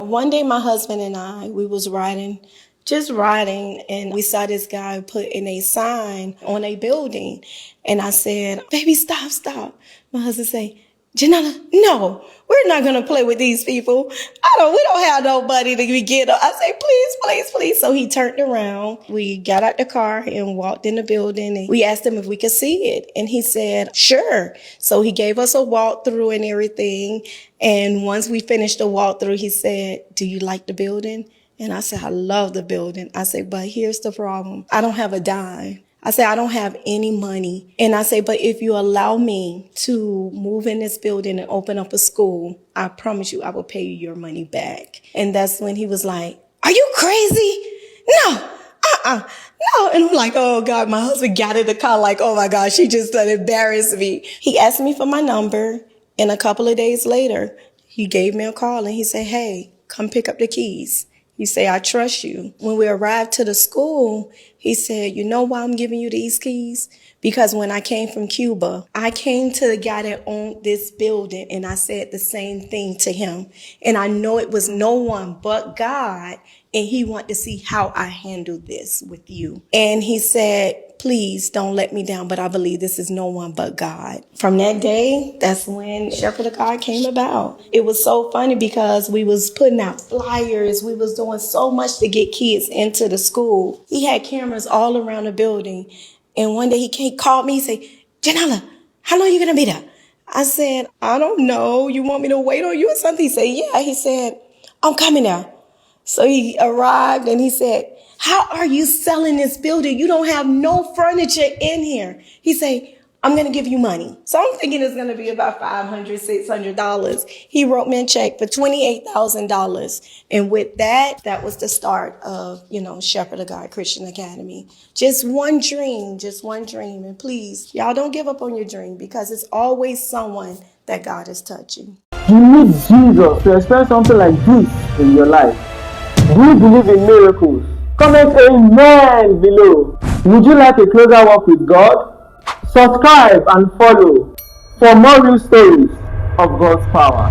One day my husband and I, we was just riding, and we saw this guy putting a sign on a building. And I said, baby, stop. My husband say, Janella, no, we're not going to play with these people. We don't have nobody to get up. I say, please. So he turned around. We got out the car and walked in the building, and we asked him if we could see it. And he said, sure. So he gave us a walkthrough and everything. And once we finished the walkthrough, he said, do you like the building? And I said, I love the building. I said, but here's the problem. I don't have a dime. I said, I don't have any money. And I say, but if you allow me to move in this building and open up a school, I promise you I will pay you your money back. And that's when he was like, are you crazy? No, no. And I'm like, oh God, my husband got in the car like, oh my God, she just embarrassed me. He asked me for my number. And a couple of days later, he gave me a call and he said, hey, come pick up the keys. He said, I trust you. When we arrived to the school, he said, you know why I'm giving you these keys? Because when I came from Cuba, I came to the guy that owned this building and I said the same thing to him. And I know it was no one but God. And he wanted to see how I handled this with you. And he said, please don't let me down, but I believe this is no one but God. From that day, that's when Shepherd of God came about. It was so funny because we was putting out flyers. We was doing so much to get kids into the school. He had cameras all around the building. And one day he called me, he said, Janella, how long are you going to be there? I said, I don't know. You want me to wait on you or something? He said, yeah. He said, I'm coming now. So he arrived and he said, how are you selling this building? You don't have no furniture in here. He said, I'm going to give you money. So I'm thinking it's going to be about $500, $600. He wrote me a check for $28,000. And with that, that was the start of, Shepherd of God Christian Academy. Just one dream. And please, y'all don't give up on your dream because it's always someone that God is touching. You need Jesus to experience something like this in your life. Do you believe in miracles? Comment amen below. Would you like a closer walk with God? Subscribe and follow for more real stories of God's power.